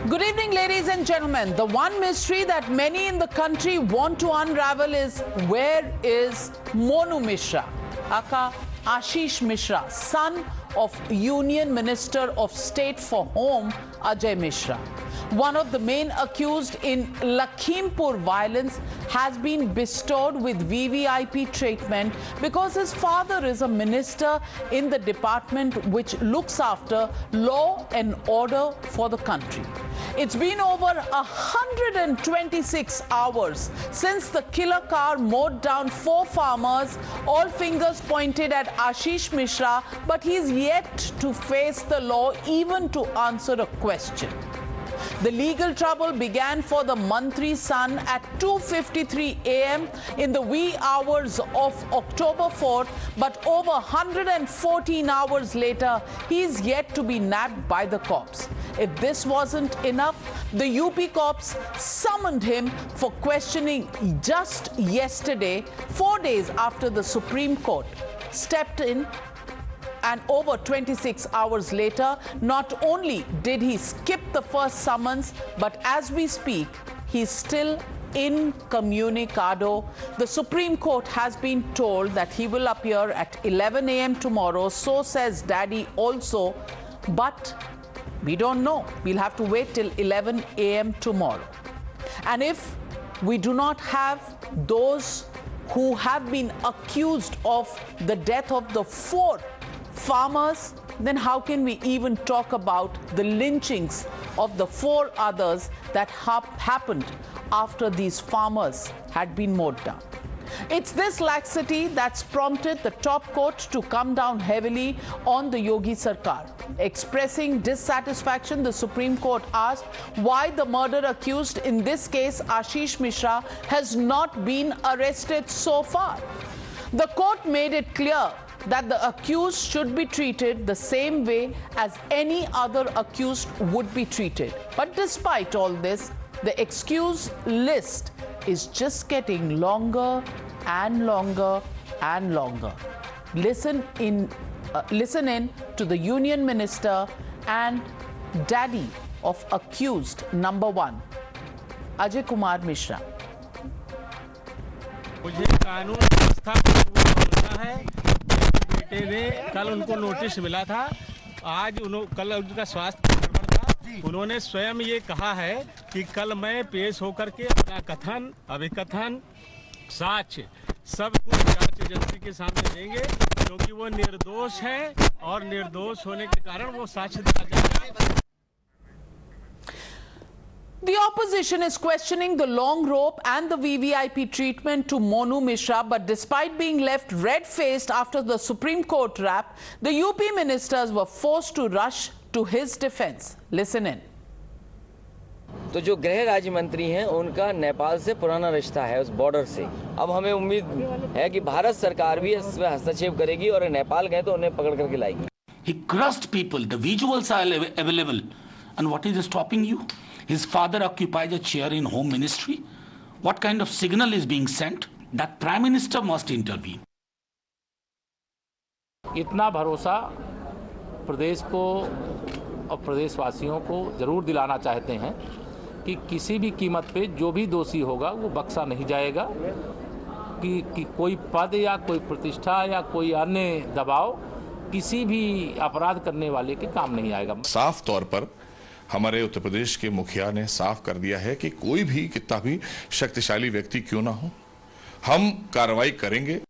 Good evening, ladies and gentlemen. The one mystery that many in the country want to unravel is where is Monu Mishra, aka Ashish Mishra, son of Union Minister of State for Home Ajay Mishra. One of the main accused in Lakhimpur violence has been bestowed with VVIP treatment because his father is a minister in the department which looks after law and order for the country. It's been over 126 hours since the killer car mowed down 4 farmers, all fingers pointed at Ashish Mishra, but he's yet to face the law even to answer a question. The legal trouble began for the Mantri's son at 2:53 a.m. in the wee hours of October 4th, but over 114 hours later, he is yet to be nabbed by the cops. If this wasn't enough, the UP cops summoned him for questioning just yesterday, 4 days after the Supreme Court stepped in. And over 26 hours later, not only did he skip the first summons, but as we speak, he's still incommunicado. The Supreme Court has been told that he will appear at 11 a.m. tomorrow. So says Daddy also. But we don't know. We'll have to wait till 11 a.m. tomorrow. And if we do not have those who have been accused of the death of the 4 farmers, then how can we even talk about the lynchings of the 4 others that happened after these farmers had been mowed down? It's this laxity that's prompted the top court to come down heavily on the Yogi Sarkar. Expressing dissatisfaction, the Supreme Court asked why the murder accused, in this case Ashish Mishra, has not been arrested so far. The court made it clear that the accused should be treated the same way as any other accused would be treated. But despite all this, the excuse list is just getting longer and longer and longer. Listen in to the Union Minister and daddy of accused number 1, Ajay Kumar Mishra. मुझे कानून व्यवस्था का पूरा भरोसा है। बेटे ने कल उनको नोटिस मिला था, आज कल उनका स्वास्थ्य गड़बड़ था। उन्होंने स्वयं ये कहा है कि कल मैं पेश होकर के अपना कथन, अभिकथन, साक्ष्य सब कुछ जांच एजेंसी के सामने देंगे, क्योंकि वो निर्दोष है और निर्दोष होने के कारण वो साक्ष्य दिया जाएगा। The opposition is questioning the long rope and the VVIP treatment to Monu Mishra, but despite being left red-faced after the Supreme Court rap, the UP ministers were forced to rush to his defense. Listen in. तो जो गृह राज्य मंत्री हैं उनका नेपाल से पुराना रिश्ता है, उस बॉर्डर से। अब हमें उम्मीद है कि भारत सरकार भी इसमें हस्तक्षेप करेगी और नेपाल गए तो उन्हें पकड़ करके लाएगी। He crushed people. The visuals are available. And what is stopping you? His father occupies a chair in Home Ministry. What kind of signal is being sent? That Prime Minister must intervene. इतना भरोसा प्रदेश को और प्रदेशवासियों को जरूर दिलाना चाहते हैं कि किसी भी कीमत पे जो भी दोषी होगा वो बख्शा नहीं जाएगा, कि कोई पद या कोई प्रतिष्ठा या कोई अन्य दबाव किसी भी अपराध करने वाले के काम नहीं आएगा। साफ तौर पर हमारे उत्तर प्रदेश के मुखिया ने साफ कर दिया है कि कोई भी कितना भी शक्तिशाली व्यक्ति क्यों ना हो, हम कार्रवाई करेंगे।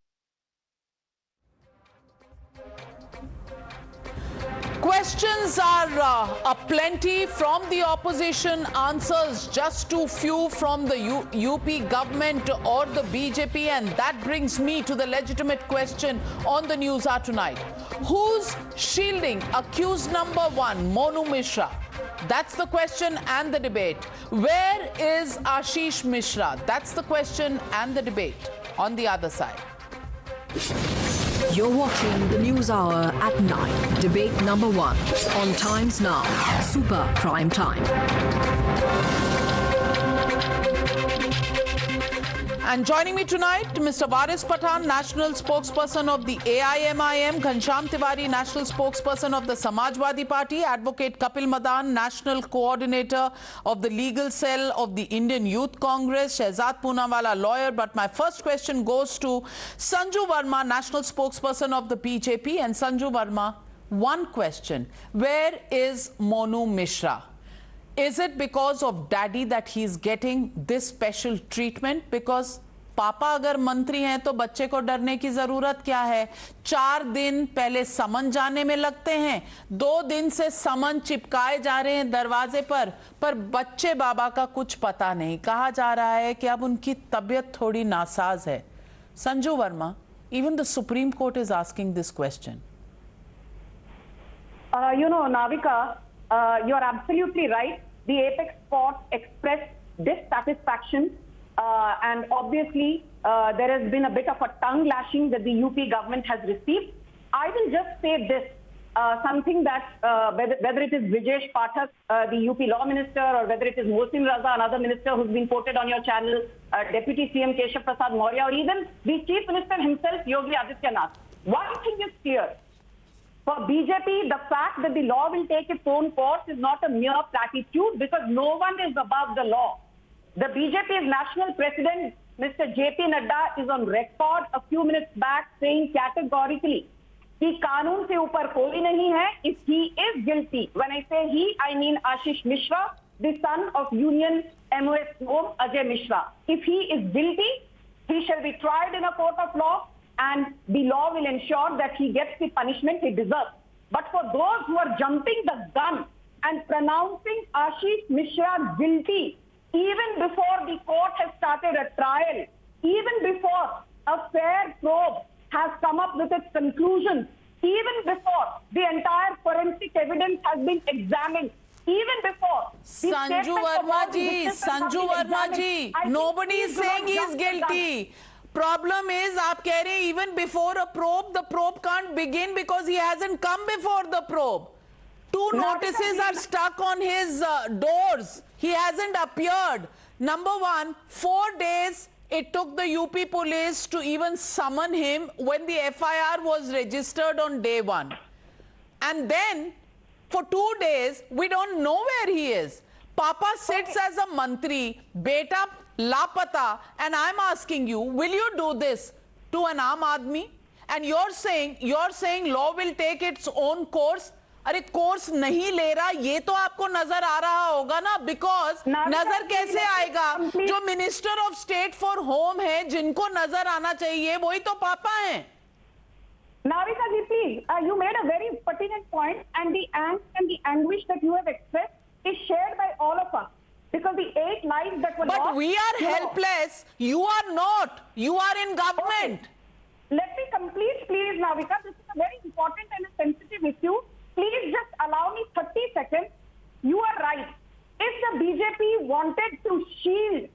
Questions are aplenty from the opposition, answers just too few from the UP government or the BJP, and that brings me to the legitimate question on the News Hour tonight. Who's shielding accused number 1, Monu Mishra? That's the question and the debate. Where is Ashish Mishra? That's the question and the debate on the other side. You're watching the News Hour at 9. Debate number 1 on Times Now, Super Prime Time. And joining me tonight, Mr. Waris Pathan, National Spokesperson of the AIMIM, Ghanshyam Tiwari, National Spokesperson of the Samajwadi Party, Advocate Kapil Madan, National Coordinator of the Legal Cell of the Indian Youth Congress, Shehzad Poonawala, lawyer. But my first question goes to Sanju Verma, National Spokesperson of the BJP. And Sanju Verma, one question. Where is Monu Mishra? Is it because of daddy that he's getting this special treatment? Because पापा अगर मंत्री हैं तो बच्चे को डरने की जरूरत क्या है? 4 दिन पहले समन जाने में लगते हैं, 2 दिन से समन चिपकाए जा रहे हैं दरवाजे पर बच्चे बाबा का कुछ पता नहीं। कहा जा रहा है कि अब उनकी तबीयत थोड़ी नासाज है। Sanju Verma, even the Supreme Court is asking this question. Navika, you are absolutely right. The apex court expressed dissatisfaction, and obviously there has been a bit of a tongue lashing that the UP government has received. I will just say this, something that whether it is Brijesh Pathak, the UP law minister, or whether it is Mohsin Raza, another minister who's been quoted on your channel, Deputy CM Keshav Prasad Maurya, or even the Chief Minister himself, Yogi Adityanath. One thing is clear. For BJP, the fact that the law will take its own course is not a mere platitude, because no one is above the law. The BJP's national president, Mr. JP Nadda, is on record a few minutes back saying categorically कि कानून से ऊपर कोई नहीं है. If he is guilty, when I say he, I mean Ashish Mishra, the son of Union MOS Home Ajay Mishra. If he is guilty, he shall be tried in a court of law, and the law will ensure that he gets the punishment he deserves. But for those who are jumping the gun and pronouncing Ashish Mishra guilty, even before the court has started a trial, even before a fair probe has come up with its conclusions, even before the entire forensic evidence has been examined, even before Sanju Verma ji, nobody is saying he is guilty. Problem is, आप कह रहे हैं even before a probe, the probe can't begin because he hasn't come before the probe. 2 notices are stuck on his doors. He hasn't appeared. Number 1, 4 days it took the UP police to even summon him when the FIR was registered on day 1. And then for 2 days, we don't know where he is. Papa sits as a mantri, beta lapata, and I'm asking you, will you do this to an Aam Aadmi? And you're saying law will take its own course. अरे course नहीं ले रहा, ये तो आपको नजर आ रहा होगा ना, बिकॉज नजर कैसे आएगा? जो minister of state for home है, जिनको नजर आना चाहिए, वही तो पापा हैं. Navika ji, please, you made a very pertinent point, and the angst and the anguish that you have expressed is shared by all of us, because the 8 lives that were lost. But we are helpless. You are not. You are in government. Okay. Let me complete, please, Navika. This is a very important and a sensitive issue. Please just allow me 30 seconds. You are right. If the BJP wanted to shield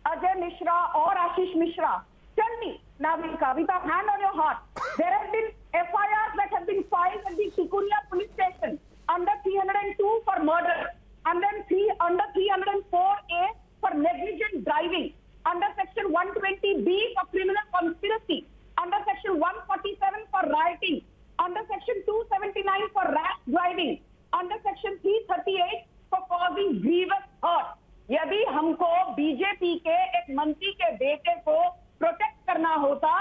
Ajay Mishra or Ashish Mishra, tell me, Navika, with a hand on your heart, there have been FIRs that have been filed at the Tikuria police station under 302 for murder, and then under 304A for negligent driving, under section 120B for criminal conspiracy, under section 147 for rioting, under section 279 for rash driving, under section 338 for causing grievous hurt. यदि हमको BJP के एक मंत्री के बेटे को protect करना होता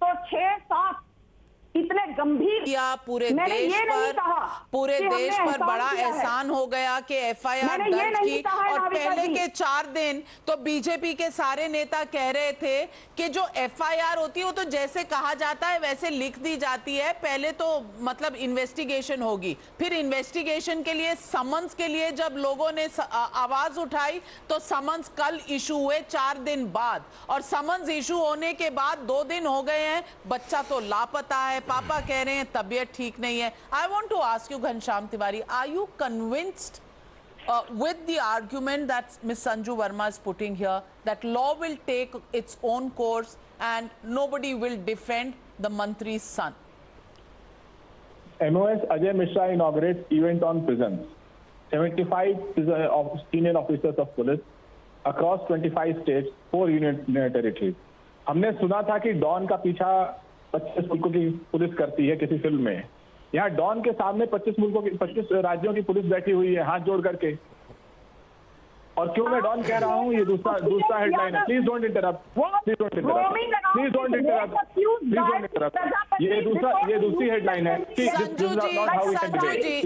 तो 6-7 इतने गंभीर या पूरे देश पर बड़ा एहसान हो गया कि एफआईआर दर्ज की. और पहले के 4 दिन तो बीजेपी के सारे नेता कह रहे थे कि जो एफआईआर होती है वो तो जैसे कहा जाता है वैसे लिख दी जाती है, पहले तो मतलब इन्वेस्टिगेशन होगी, फिर इन्वेस्टिगेशन के लिए समन्स के लिए जब लोगों ने आवाज उठाई तो समन्स कल इशू हुए 4 दिन बाद, और समन्स इशू होने के बाद 2 दिन हो गए हैं, बच्चा तो लापता है, पापा कह रहे हैं तबीयत ठीक नहीं है. I want to ask you Ghanshyam Tiwari, are you convinced with the argument that Ms. Sanju Verma is putting here, that law will take its own course and nobody will defend the mantri's son? MOS Ajay Mishra inaugurates event on prisons. 75 senior officers of police across 25 states, 4 union territories. हमने सुना था कि don का पीछा 25 मुल्कों की police करती है किसी फिल्म में। यहाँ डॉन के सामने 25 राज्यों की पुलिस बैठी हुई है हाथ जोड़ करके। और क्यों मैं डॉन कह रहा हूँ, ये दूसरा हेडलाइन है। Please don't interrupt, please don't interrupt, please don't interrupt, please don't interrupt. ये दूसरी हेडलाइन है कि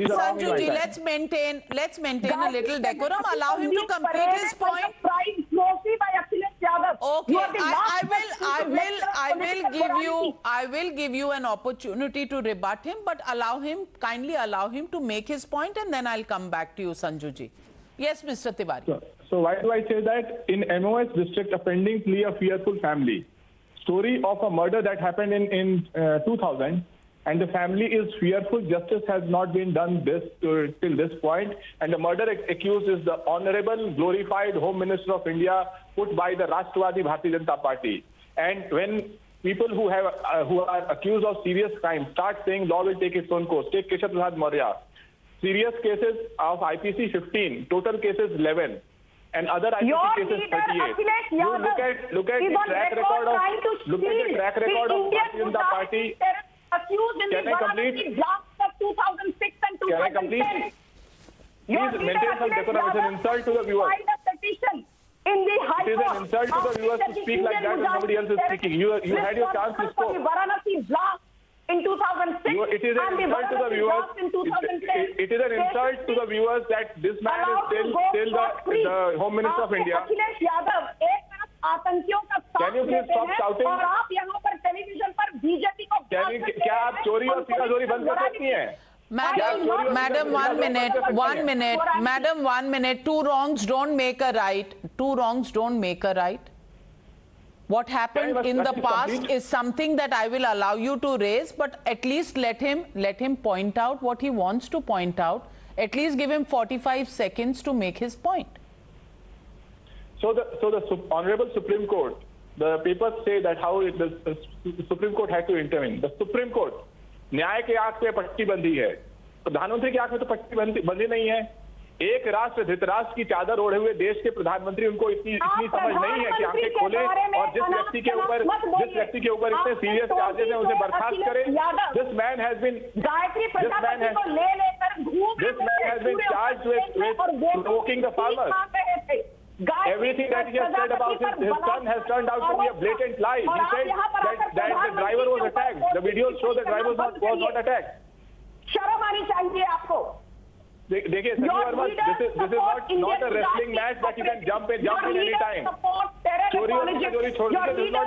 Sanju ji, let's maintain a little decorum. Allow him to complete his point. Okay, I will give you an opportunity to rebut him, but kindly allow him to make his point, and then I'll come back to you, Sanju ji. Yes, Mr. Tiwari. So why do I say that? In MOS district, a pending plea of fearful family. Story of a murder that happened in 2000, and the family is fearful. Justice has not been done till this point, and the murder accused is the honorable, glorified Home Minister of India, put by the Rashtrwadi Bharatiya Janata Party. And when people who are accused of serious crimes start saying law will take its own course, take Keshav Prasad Maurya. Serious cases of IPC 15, total cases 11, and other IPC cases 38. You look at the track record of Bharatiya Janata Party. Can I complete? Can I complete? Please maintain some decorum. It's an insult to the viewers. It is an insult to the viewers to speak like that when nobody else is speaking. You had your chance to speak. In 2006, it is an insult to the viewers. It is an insult to the viewers that this man is still the Home Minister of India. Akhilesh Yadav एक तरफ आतंकियों का साथ देते हैं और आप यहाँ पर टेलीविजन पर बीजेपी को क्या आप चोरी और सीनाचोरी बंद कर सकती हैं? Madam, 1 minute. Two wrongs don't make a right. What happened in the past is something that I will allow you to raise, but at least let him point out what he wants to point out. At least give him 45 seconds to make his point. So the Honorable Supreme Court, the papers say that how the Supreme Court had to intervene. The Supreme Court, न्याय के आंख पे पट्टी बंधी है, प्रधानमंत्री की आंख में तो पट्टी बंधी नहीं है। एक राष्ट्र धृतराष्ट्र की चादर ओढ़े हुए देश के प्रधानमंत्री, उनको इतनी समझ नहीं है कि आंखें खोले और जिस व्यक्ति के ऊपर इतने सीरियस चार्जेस हैं उसे बर्खास्त करें। This man has been charged with provoking the farmers. Everything that he has said about his son has turned out to be a blatant lie. He said that the driver was attacked. The videos show the driver was not attacked. शर्म आनी चाहिए आपको। देखिए Sanju Verma, this is not a wrestling match that you can jump in any time.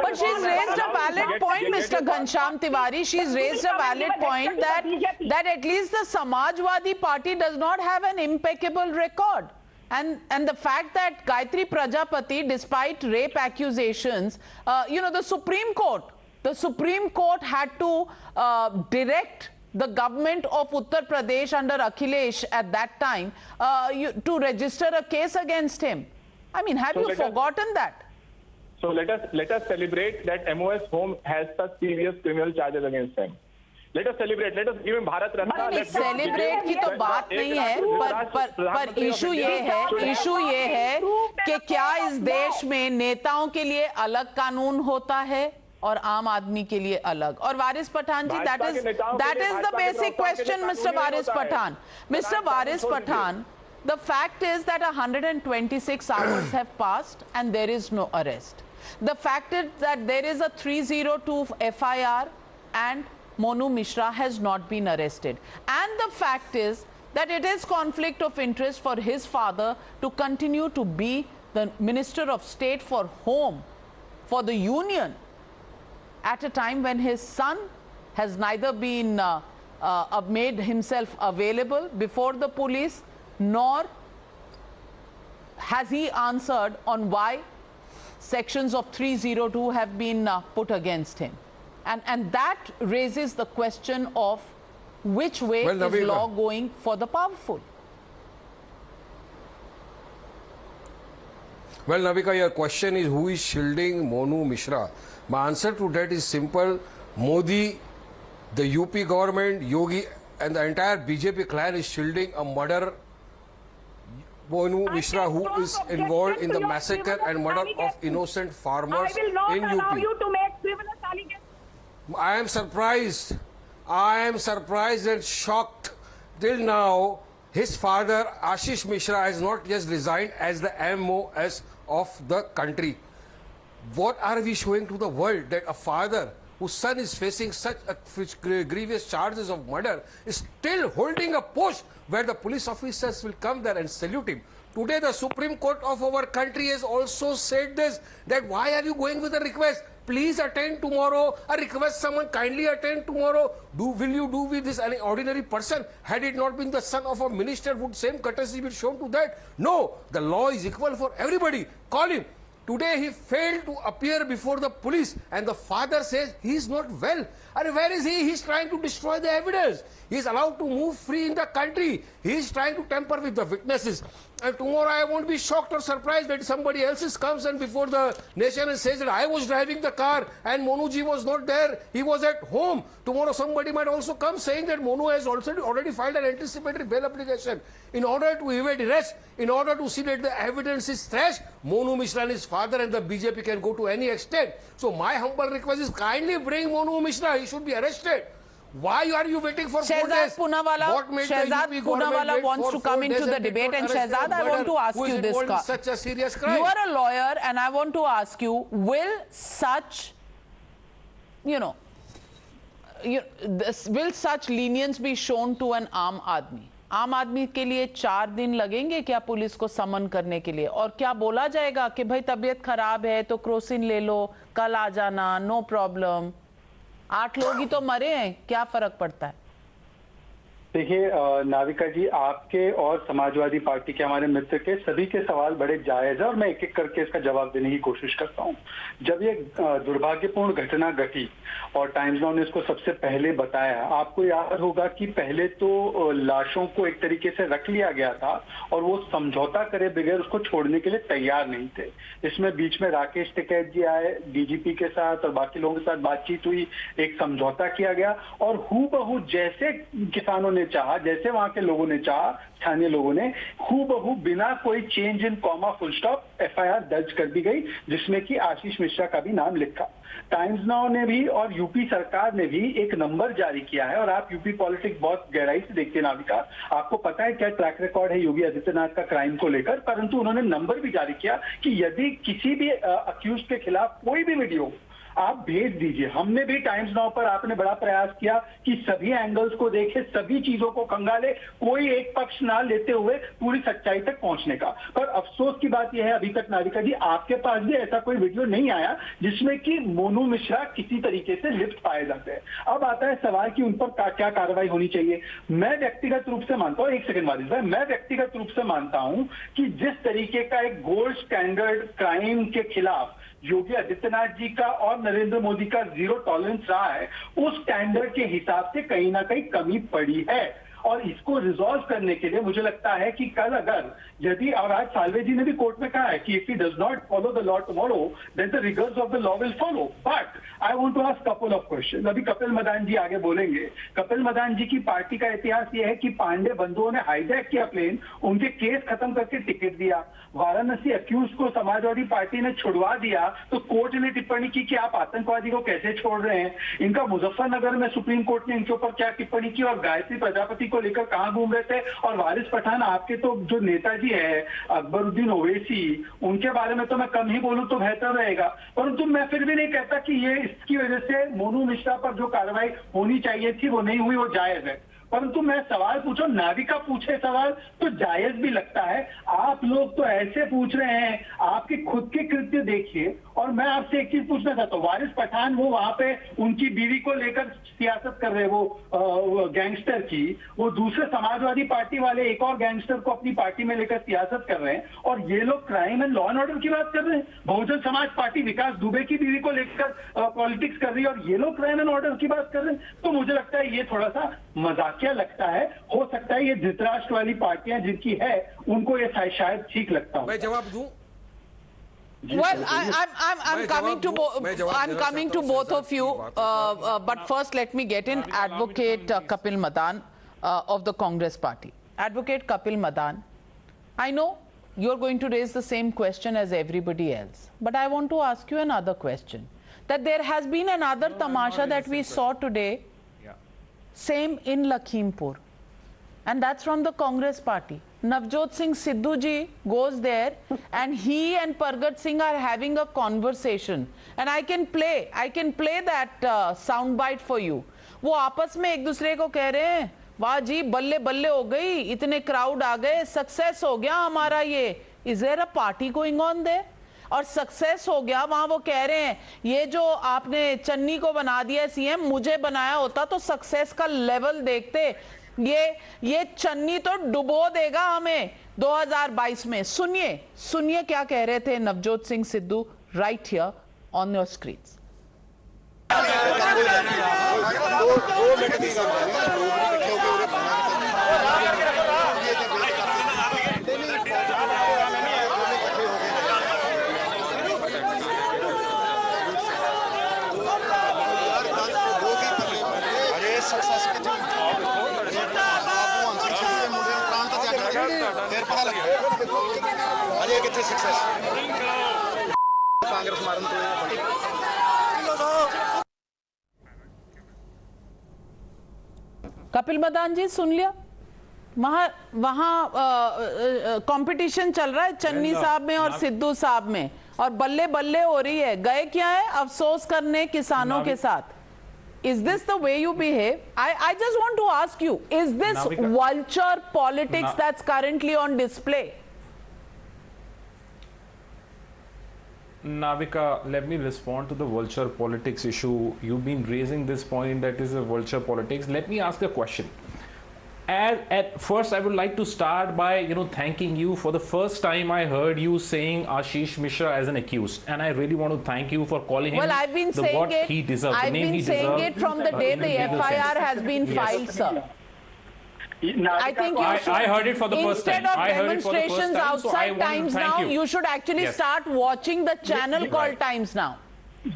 But she's raised a valid point, Mr. Ghanshyam Tiwari. She's raised a valid point that at least the Samajwadi Party does not have an impeccable record. And the fact that Gayatri Prajapati, despite rape accusations, the Supreme Court had to direct the government of Uttar Pradesh under Akhilesh at that time to register a case against him. I mean, have you forgotten that? So let us celebrate that MOS Home has such serious criminal charges against him. Let us celebrate. Let us give him Bharat Ratna. Celebrate की तो बात नहीं है, पर issue ये है कि क्या इस देश में नेताओं के लिए अलग कानून होता है और आम आदमी के लिए अलग? और वारिस पठान जी, that is the basic question, Mr. Waris Pathan. Mr. Waris Pathan, the fact is that 126 hours have passed and there is no arrest. The fact is that there is a 302 FIR and Monu Mishra has not been arrested. And the fact is that it is conflict of interest for his father to continue to be the Minister of State for Home, for the Union, at a time when his son has neither been made himself available before the police, nor has he answered on why sections of 302 have been put against him. And that raises the question of which way is law going for the powerful. Well, Navika, your question is who is shielding Monu Mishra? My answer to that is simple. Modi, the UP government, Yogi and the entire BJP clan is shielding a murder Monu Mishra, who is involved in the massacre and murder of innocent farmers I will not in allow UP. you to make frivolous allegations. I am surprised. I am surprised and shocked. Till now, his father, Ashish Mishra, has not just resigned as the MOS of the country. What are we showing to the world? That a father whose son is facing such grievous charges of murder is still holding a post where the police officers will come there and salute him. Today, the Supreme Court of our country has also said this, that why are you going with a request? Please attend tomorrow. I request someone kindly attend tomorrow. Will you do with this an ordinary person? Had it not been the son of a minister, would same courtesy be shown to that? No, the law is equal for everybody. Call him. Today he failed to appear before the police and the father says he is not well. And where is he? He is trying to destroy the evidence. He is allowed to move free in the country. He is trying to tamper with the witnesses. And tomorrow I won't be shocked or surprised that somebody else comes and before the nation and says that I was driving the car and Monuji was not there. He was at home. Tomorrow somebody might also come saying that Monu has already filed an anticipatory bail application. In order to evade arrest, in order to see that the evidence is fresh, Monu Mishra and his father and the BJP can go to any extent. So my humble request is kindly bring Monu Mishra. He should be arrested. Why are you waiting for 4 days? Shehzad Poonawala wants to come into the debate, and Shehzad, I want to ask you this. Such a serious crime. You are a lawyer, and I want to ask you: will such, will such lenience be shown to an आम आदमी? आम आदमी के लिए 4 दिन लगेंगे क्या police को समन करने के लिए? और क्या बोला जाएगा कि भाई तबीयत खराब है तो क्रोसिन ले लो, कल आ जाना, नो प्रॉब्लम? 8 लोग ही तो मरे हैं, क्या फर्क पड़ता है? देखिए नाविका जी, आपके और समाजवादी पार्टी के हमारे मित्र के सभी के सवाल बड़े जायज है और मैं एक एक करके इसका जवाब देने की कोशिश करता हूं। जब ये दुर्भाग्यपूर्ण घटना घटी और टाइम्स नाउ ने इसको सबसे पहले बताया, आपको याद होगा कि पहले तो लाशों को एक तरीके से रख लिया गया था और वो समझौता करे बगैर उसको छोड़ने के लिए तैयार नहीं थे। इसमें बीच में राकेश टिकैत जी आए, डीजीपी के साथ और बाकी लोगों के साथ बातचीत हुई, एक समझौता किया गया और हूबहू जैसे किसानों ने चाहा, जैसे वहां के लोगों ने चाहा, स्थानीय लोगों ने हूबहू बिना कोई change in comma full stop FIR दर्ज कर दी गई, जिसमें कि आशीष मिश्रा का भी नाम लिखा। टाइम्स नाउ ने भी और यूपी सरकार ने भी एक नंबर जारी किया है और आप यूपी पॉलिटिक्स बहुत गहराई से देखते हैं नाविका, आपको पता है क्या ट्रैक रिकॉर्ड है योगी आदित्यनाथ का क्राइम को लेकर, परंतु उन्होंने नंबर भी जारी किया कि यदि किसी भी अक्यूज के खिलाफ कोई भी वीडियो आप भेज दीजिए। हमने भी टाइम्स नाउ पर आपने बड़ा प्रयास किया कि सभी एंगल्स को देखे, सभी चीजों को खंगाले, कोई एक पक्ष ना लेते हुए पूरी सच्चाई तक पहुंचने का। पर अफसोस की बात यह है अभी तक नाविका जी आपके पास भी ऐसा कोई वीडियो नहीं आया जिसमें कि मोनू मिश्रा किसी तरीके से लिप्त पाए जाते हैं। अब आता है सवाल कि उन पर क्या कार्रवाई होनी चाहिए। मैं व्यक्तिगत रूप से मानता हूं, एक सेकंड वारिस भाई, मैं व्यक्तिगत रूप से मानता हूं कि जिस तरीके का एक गोल्ड स्टैंडर्ड क्राइम के खिलाफ योगी आदित्यनाथ जी का और नरेंद्र मोदी का 0 टॉलरेंस रहा है, उस स्टैंडर्ड के हिसाब से कहीं ना कहीं कमी पड़ी है और इसको रिजॉल्व करने के लिए मुझे लगता है कि कल अगर यदि, और आज साल्वे जी ने भी कोर्ट में कहा है कि if he does not follow the law tomorrow then the rigours of the law will follow. But I want to ask couple of question. अभी कपिल मदान जी आगे बोलेंगे। कपिल मदान जी की पार्टी का इतिहास यह है कि पांडे बंधुओं ने हाईजैक किया प्लेन, उनके केस खत्म करके टिकट दिया, वाराणसी अक्यूज को समाजवादी पार्टी ने छुड़वा दिया तो कोर्ट ने टिप्पणी की कि आप आतंकवादी को कैसे छोड़ रहे हैं। इनका मुजफ्फरनगर में सुप्रीम कोर्ट ने इनके ऊपर क्या टिप्पणी की और गायत्री प्रजापति को लेकर कहां घूम रहे थे। और वारिस पठान आपके तो जो नेताजी है अकबरुद्दीन ओवैसी, उनके बारे में तो मैं कम ही बोलूं तो बेहतर रहेगा, परंतु मैं फिर भी नहीं कहता कि ये इसकी वजह से मोनू मिश्रा पर जो कार्रवाई होनी चाहिए थी वो नहीं हुई, वो जायज है। परंतु मैं सवाल पूछो, नाविका पूछे सवाल तो जायज भी लगता है। आप लोग तो ऐसे पूछ रहे हैं, आपके खुद के कृत्य देखिए। और मैं आपसे एक चीज पूछना चाहता हूँ, वारिस पठान वो वहां पे उनकी बीवी को लेकर सियासत कर रहे, वो गैंगस्टर की, वो दूसरे समाजवादी पार्टी वाले एक और गैंगस्टर को अपनी पार्टी में लेकर सियासत कर रहे हैं और ये लोग crime and law and order की बात कर रहे हैं। बहुजन समाज पार्टी विकास दुबे की बीवी को लेकर पॉलिटिक्स कर रही है और ये लोग क्राइम एंड ऑर्डर की बात कर रहे हैं। तो मुझे लगता है ये थोड़ा सा मजाकिया लगता है। हो सकता है ये धृतराष्ट्र वाली पार्टियां जिनकी है उनको ये शायद ठीक लगता हो। मैं जवाब दूं? Well, I'm coming to both of you, but first let me get in Advocate Kapil Madan of the Congress Party. Advocate Kapil Madan, I know you're going to raise the same question as everybody else. But I want to ask you another question. That there has been another tamasha that we saw today, same in Lakhimpur. And that's from the Congress party. Navjot Singh Sidhu ji goes there and he and Pargat Singh are having a conversation. And I can play that sound bite for you. वो आपस में एक दूसरे को कह रहे हैं, वाह जी बल्ले बल्ले हो गई, इतने क्राउड आ गए, सक्सेस हो गया हमारा ये. Is there a party going on there? और सक्सेस हो गया, वहां वो कह रहे हैं ये जो आपने चन्नी को बना दिया सीएम, मुझे बनाया होता तो सक्सेस का लेवल देखते, ये चन्नी तो डुबो देगा हमें 2022 में. सुनिए क्या कह रहे थे Navjot Singh Sidhu right here on your screens. Kapil Madan ji सुन लिया, वहां कंपटीशन चल रहा है चन्नी साहब में और सिद्धू साहब में, और बल्ले बल्ले हो रही है. गए क्या है अफसोस करने किसानों के साथ. Is this the way you behave? I just want to ask you, is this vulture politics that's currently on display? Navika, let me respond to the vulture politics issue. You've been raising this point that is a vulture politics. Let me ask a question. At first, I would like to start by thanking you. For the first time, I heard you saying Ashish Mishra as an accused, and I really want to thank you for calling him. Well, I've been saying what it. He deserves. I've been saying it from the day the FIR has been filed, sir. I think you should, I heard it for the first time. Instead of demonstrations outside Times Now, you should actually start watching the channel called Times Now.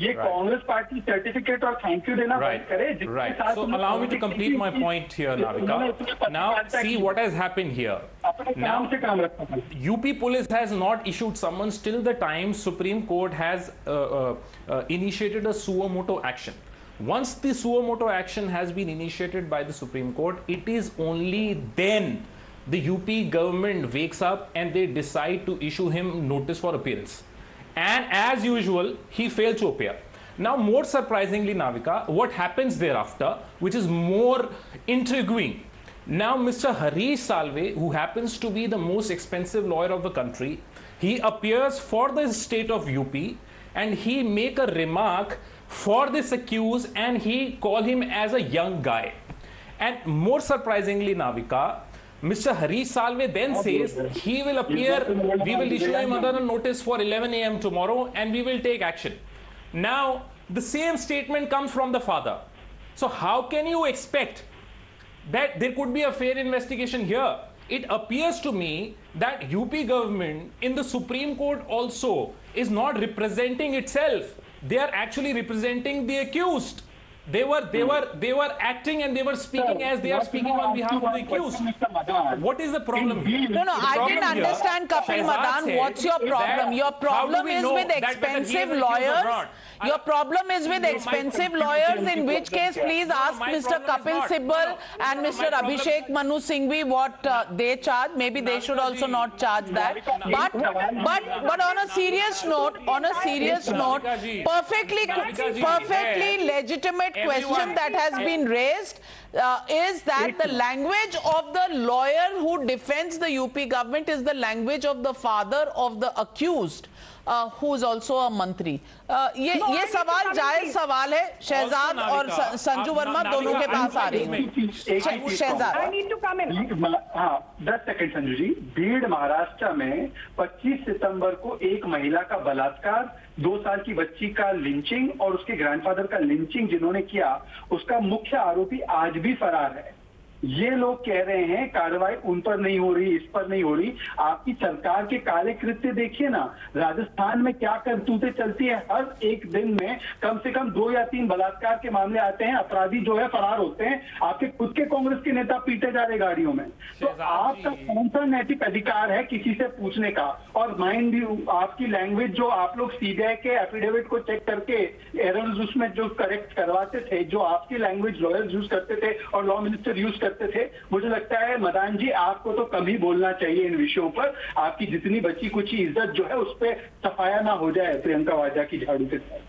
ये Congress party certificate और thank you देना बंद करे. Right. So allow me to complete my point here, Navika. Now see what has happened here. Now UP Police has not issued summons till the time Supreme Court has initiated a suo motu action. Once the suo motu action has been initiated by the Supreme Court, it is only then the UP government wakes up and they decide to issue him notice for appearance. And as usual, he failed to appear. Now, more surprisingly, Navika, what happens thereafter, which is more intriguing. Now, Mr. Harish Salve, who happens to be the most expensive lawyer of the country, he appears for the state of UP and he make a remark for this accused and he call him as a young guy. And more surprisingly, Navika, Mr. Harish Salve then says he will appear, we will issue him another notice for 11 a.m. tomorrow and we will take action. Now, the same statement comes from the father. So how can you expect that there could be a fair investigation here? It appears to me that UP government in the Supreme Court also is not representing itself. They are actually representing the accused. They were acting and they were speaking as they are speaking on behalf of the accused. What is the problem here? No, I didn't understand, Kapil Madan. What's your problem? Your problem is with expensive lawyers. Your problem is with expensive lawyers, in which case please ask Mr. Kapil Sibal and Mr. Abhishek Manu Singhvi what they charge. Maybe they should also not charge that. But on a serious note, perfectly legitimate question that has been raised is that the language of the lawyer who defends the UP government is the language of the father of the accused, who is also a mantri. ये सवाल जायज सवाल है. शहजाद और संजू वर्मा दोनों के पास आ रही हूँ. Shahzad, I need to come in. हाँ, 10 सेकंड संजू जी. भीड़ महाराष्ट्र में 25 सितंबर को एक महिला का बलात्कार, 2 साल की बच्ची का लिंचिंग और उसके ग्रैंडफादर का लिंचिंग जिन्होंने किया, उसका मुख्य आरोपी आज भी फरार है. ये लोग कह रहे हैं कार्रवाई उन पर नहीं हो रही, इस पर नहीं हो रही। आपकी सरकार के कार्य कृत्य देखिए ना, राजस्थान में क्या करतूतें चलती है। हर एक दिन में कम से कम 2 या 3 बलात्कार के मामले आते हैं, अपराधी जो है फरार होते हैं, आपके खुद के कांग्रेस के नेता पीटे जा रहे गाड़ियों में। तो आपका कौन सा नैतिक अधिकार है किसी से पूछने का? और माइंड यू, आपकी लैंग्वेज जो आप लोग सीबीआई के एफिडेविट को चेक करके एरर्स उसमें जो करेक्ट करवाते थे, जो आपकी लैंग्वेज लॉयर्स यूज करते थे और लॉ मिनिस्टर यूज करते थे, मुझे लगता है मदान जी आपको तो कम ही बोलना चाहिए इन विषयों पर। आपकी जितनी बची कुछ इज्जत जो है उस पर सफाया ना हो जाए प्रियंका वाड्रा की झाड़ू के साथ।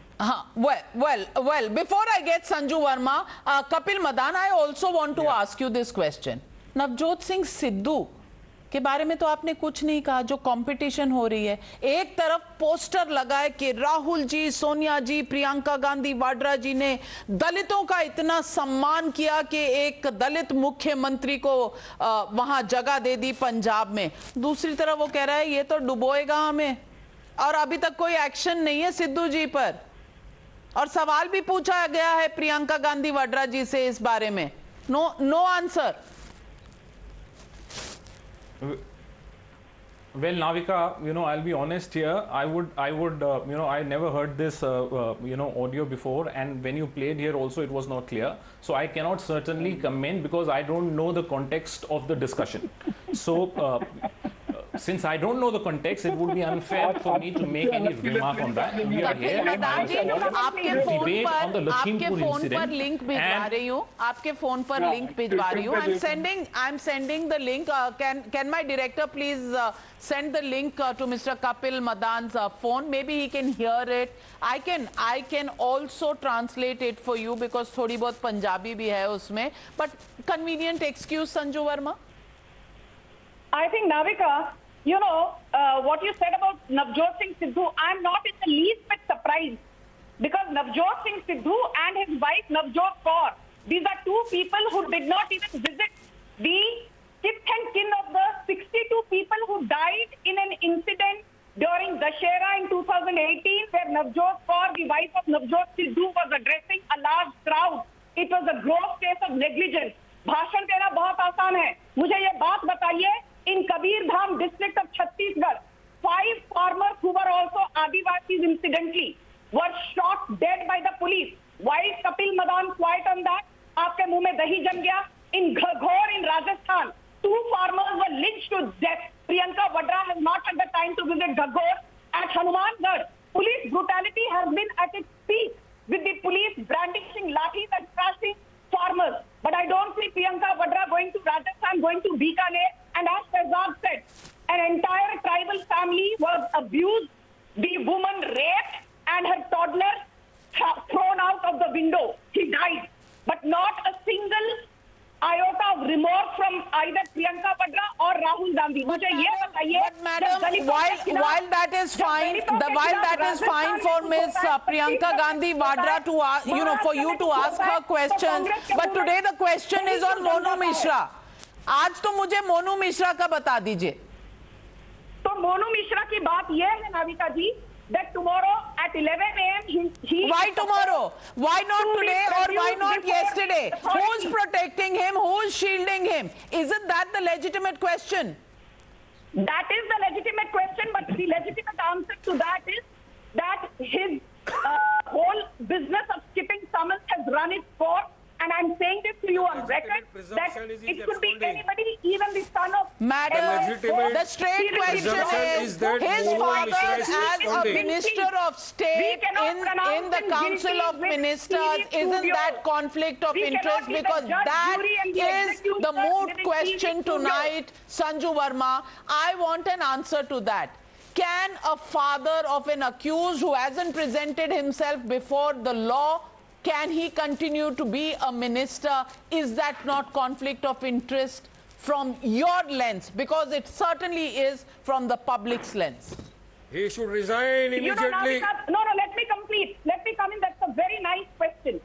Well, before I get Sanju Verma, Kapil Madan, I also want to ask you this question. Navjot Singh Sidhu के बारे में तो आपने कुछ नहीं कहा। जो कंपटीशन हो रही है, एक तरफ पोस्टर लगा है कि राहुल जी, सोनिया जी, प्रियंका गांधी वाड्रा जी ने दलितों का इतना सम्मान किया कि एक दलित मुख्यमंत्री को वहां जगह दे दी पंजाब में। दूसरी तरफ वो कह रहा है ये तो डुबोएगा हमें, और अभी तक कोई एक्शन नहीं है सिद्धू जी पर। और सवाल भी पूछा गया है प्रियंका गांधी वाड्रा जी से इस बारे में, no answer. Well, Navika, I'll be honest here. I would, I never heard this, audio before, and when you played here also, it was not clear. So I cannot certainly comment because I don't know the context of the discussion. So, since I don't know the context, it would be unfair for me to make any remark on that. We are here. आपके phone पर link भिजवा रही हूँ, आपके phone पर link भिजवा रही हूँ। I'm sending the link. Can my director please send the link to Mr. Kapil Madan's phone? Maybe he can hear it. I can also translate it for you because थोड़ी बहुत पंजाबी भी है उसमें. But convenient excuse, Sanju Verma? I think, Navika, what you said about Navjot Singh Sidhu, I'm not in the least bit surprised, because Navjot Singh Sidhu and his wife Navjot Kaur, these are two people who did not even visit the kith and kin of the 62 people who died in an incident during Dashera in 2018, where Navjot Kaur, the wife of Navjot Sidhu, was addressing a large crowd. It was a gross case of negligence. भाषण देना बहुत आसान है। मुझे ये बात बताइए, in Kabir Dham district of Chhattisgarh, 5 farmers who were also Adivasis incidentally were shot dead by the police. Why is Kapil Madan quiet on that? आपके मुंह में दही जम गया। In Ghagor in Rajasthan, 2 farmers were lynched to death. Priyanka Vadra has not had the time to visit Ghagor. At Hanumangarh, police brutality has been at its peak, with the police brandishing lathis and trashing farmers. But I don't see Priyanka Vadra going to Rajasthan, going to Bikaner. And as Shehzad said, an entire tribal family was abused, the woman raped, and her toddler thrown out of the window. He died. But not a single iota of remorse from either Priyanka Vadra or Rahul Gandhi. मुझे ये बताइए, but madam, while that is fine, for Miss Priyanka Gandhi Vadra to for you to ask her questions, but today the question is on Monu Mishra. आज तो मुझे मोनू मिश्रा का बता दीजिए। तो मोनू मिश्रा की बात यह है नाविका जी, that tomorrow at 11 a.m. Why tomorrow? Why not today or why not yesterday? Who's protecting him? Who's shielding him? Isn't that the legitimate question? That is the legitimate question, but the legitimate answer to that is that his whole business of skipping summons has run its course. And I'm saying this to you on record, that it could be anybody, even the son of... Madam, the straight question is his father as a minister of state in the Council of Ministers, isn't that conflict of interest? Because that is the moot question tonight, Sanju Verma. I want an answer to that. Can a father of an accused who hasn't presented himself before the law, can he continue to be a minister? Is that not conflict of interest from your lens? Because it certainly is from the public's lens. He should resign immediately. No, let me complete. Let me come in. That's a very nice question.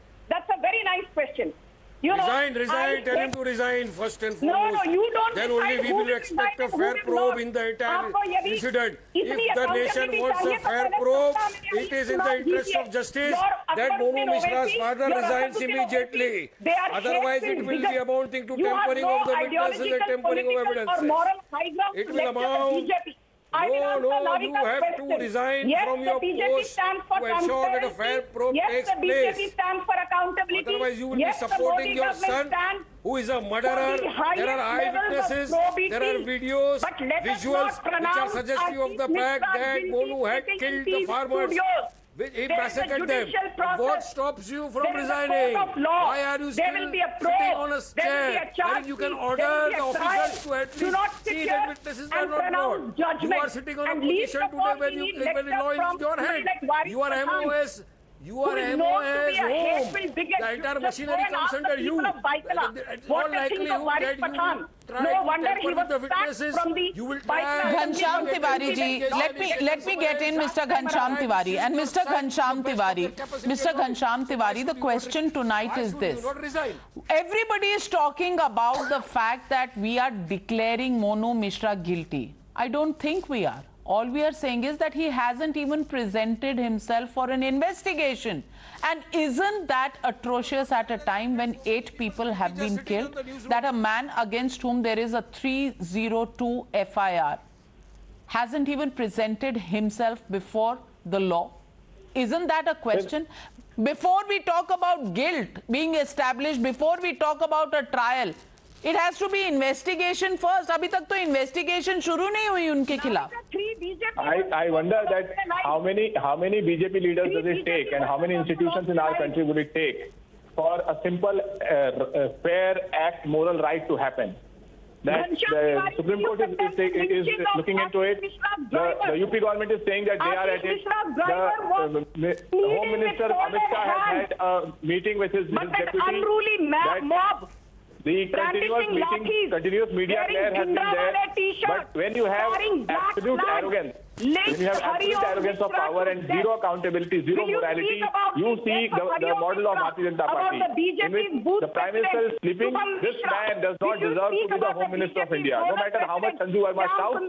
You know, Resign. Tell him to resign first and foremost. No, you don't. Then only we will expect a fair probe in the entire incident. If the nation wants a fair probe, it is in the interest of justice that Monu Mishra's father resigns immediately. Otherwise, it will be amounting to tampering of the witnesses and tampering of evidence. It will amount. No, you have to resign from your post to ensure that a fair probe takes place. Otherwise, you will be supporting your son, who is a murderer. There are eyewitnesses, there are videos, visuals which are suggestive of the fact that Monu had killed the farmers. He massacred them. What stops you from resigning? Why are you still sitting on a chair? Wherein you can order the officials to at least see that witnesses are not brought. You are sitting on a position today when the law is in your hand. You are MOS. You are MOS home. The entire machinery comes under you. It's not likely that you will try to tamper with the witnesses. You will try. Ghanshyam Tiwari ji, let me get in Mr. Ghanshyam Tiwari. And Mr. Ghanshyam Tiwari, the question tonight is this. Everybody is talking about the fact that we are declaring Monu Mishra guilty. I don't think we are. All we are saying is that he hasn't even presented himself for an investigation. And isn't that atrocious at a time when 8 people have been killed? That a man against whom there is a 302 FIR hasn't even presented himself before the law? Isn't that a question? Before we talk about guilt being established, before we talk about a trial, it has to be investigation first. अभी तक तो investigation शुरू नहीं हुई उनके खिलाफ. I wonder that how many BJP leaders does it take, and how many institutions in our country would it take for a simple, fair act, moral right to happen? That the Supreme Court is looking into it. The UP government is saying that they are at it. The Home Minister Amit Shah has had a meeting with his deputy. Unruly mob. The continuous media glare has been there, but when you have absolute arrogance, of power and zero accountability, zero morality, you see the model of Bharatiya Janata Party, in which the Prime Minister is sleeping. This man does not deserve to be the Home Minister of India. No matter how much Sanju Verma shouts,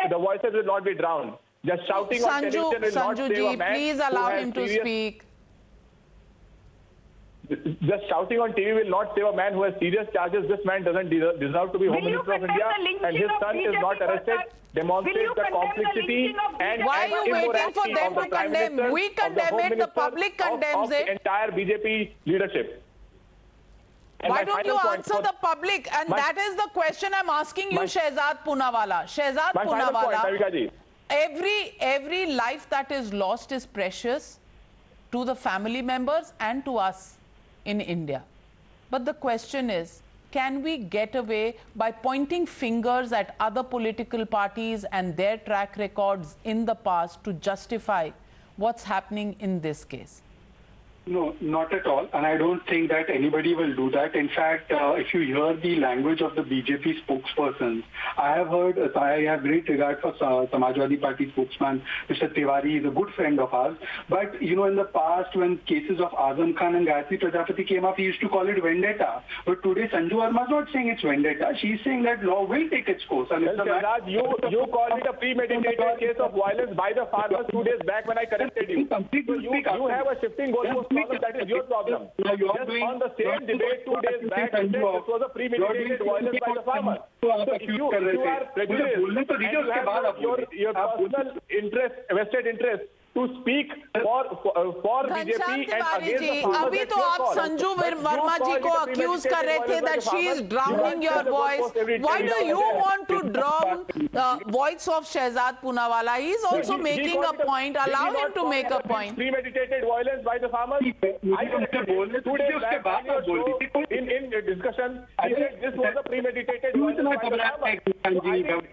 the voices will not be drowned. Just shouting on television will not save a man. Please allow him to speak. Just shouting on TV will not save a man who has serious charges. This man doesn't deserve to be Home Minister of India, and his son is not arrested. Demonstrates the complexity and why are you waiting for them to condemn? We condemn it. The public condemns it. Entire BJP leadership. And why don't you answer the public? And that is the question I'm asking you, Shehzad Poonawalla. Shehzad Poonawalla, every life that is lost is precious to the family members and to us in India. But the question is, can we get away by pointing fingers at other political parties and their track records in the past to justify what's happening in this case? No, not at all. And I don't think that anybody will do that. In fact, if you hear the language of the BJP spokespersons, I have great regard for Samajwadi Party spokesman, Mr. Tiwari. Is a good friend of ours. But, you know, in the past, when cases of Azam Khan and Gayatri Prajapati came up, he used to call it vendetta. But today, Sanju Verma is not saying it's vendetta. She's saying that law will take its course. And well, you called it a premeditated case of violence by the farmers 2 days back when I corrected you. You have a shifting goalpost. That is your problem. Just on the same debate 2 days back, you said this was a premeditated violence by the farmers. So if you are prejudiced and you have your personal interest, vested interest, to speak for BJP and against the farmers. अभी तो आप संजू वर्मा जी को accuse कर रहे थे that she is drowning your voice. Why do you want to drown the voice of Shehzad Poonawalla? He is also making a point. Allow him to make a point. Premeditated violence by the farmers. I said 2 days back in discussion, I said this was a premeditated violence by the farmers.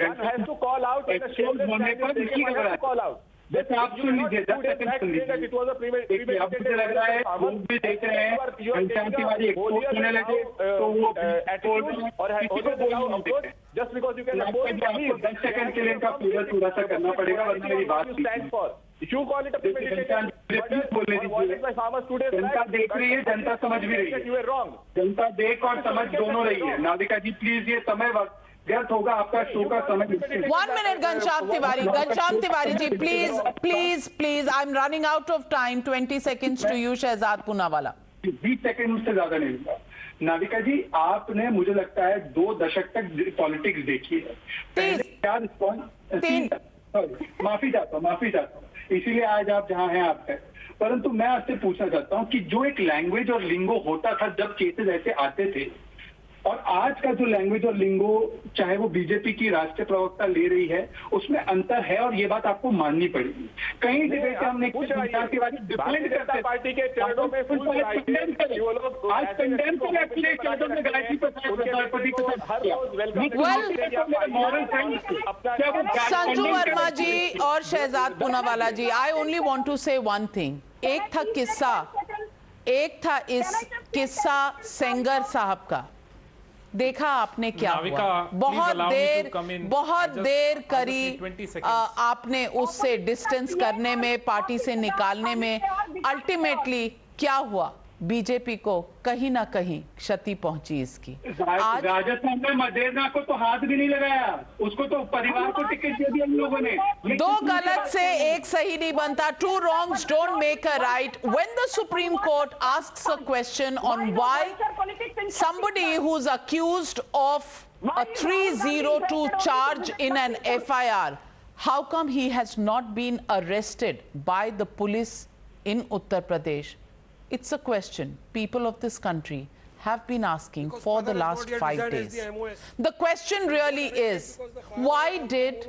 One has to call out when a shameless man is taken, one has to call out. This absolutely that it was a premeditated attitude or just because you can oppose 10 second के लिए इनका पूरा सा करना पड़ेगा वरना मेरी बात you stand for. You call it a premeditated murder wanted by farmers 2 days back. जनता देख रही है, जनता समझ भी रही है. You were wrong. जनता देख और समझ दोनों रही है. नाविका जी प्लीज, ये समय व्यर्थ होगा आपका, शो का समय. 1 minute, Ghanshyam Tiwari ji, please, I'm running out of time. 20 seconds to you, Shehzad Poonawalla. 20 second से ज्यादा नहीं होगा. नाविका जी, आपने मुझे लगता है 2 दशक तक पॉलिटिक्स देखी है. पहले क्या रिस्पॉन्स, माफी चाहता हूँ, इसीलिए आज आप जहाँ हैं आप हैं. परंतु मैं आपसे पूछना चाहता हूँ कि जो एक लैंग्वेज और लिंगो होता था जब केसेस ऐसे आते थे, और आज का जो लैंग्वेज और लिंगो चाहे वो बीजेपी की राष्ट्रीय प्रवक्ता ले रही है, उसमें अंतर है और ये बात आपको माननी पड़ेगी. कई जगह से हमने पार्टी के चरणों में आज कंडेम कर अपने चरणों में गायत्री संजू वर्मा जी और शहजाद पूनावाला जी, आई ओनली वांट टू से वन थिंग. एक था इस किस्सा सेंगर साहब का. देखा आपने क्या हुआ. बहुत देर करी आपने उससे डिस्टेंस करने में, पार्टी से निकालने में. अल्टीमेटली क्या हुआ, बीजेपी को कहीं ना कहीं क्षति पहुंची इसकी. आज राजस्थान में मदेरना को तो हाथ भी नहीं लगाया, उसको तो परिवार को टिकट दे दिया हम लोगों ने. 2 गलत से 1 सही नहीं बनता. 2 wrongs don't make a right. When the Supreme Court asks a question on why somebody who's accused of a 302 charge in an FIR, how come he has not been arrested by the police in Uttar Pradesh? It's a question people of this country have been asking for the last 5 days. The question really is, why did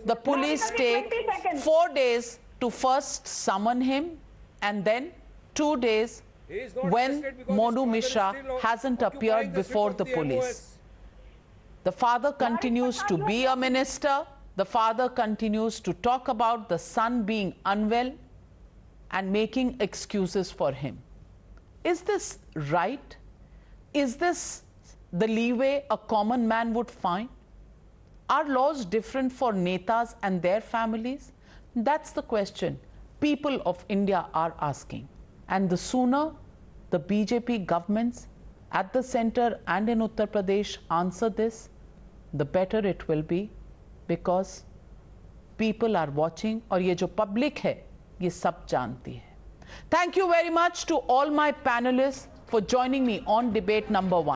the police take 4 days to first summon him and then 2 days when Monu Mishra hasn't appeared before the police? The father continues to be a minister. The father continues to talk about the son being unwell and making excuses for him. Is this right? Is this the leeway a common man would find? Are laws different for netas and their families? That's the question people of India are asking. And the sooner the BJP governments at the center and in Uttar Pradesh answer this, the better it will be, because people are watching. और ये जो public है, ये सब जानती है. Thank you very much to all my panelists for joining me on debate number 1.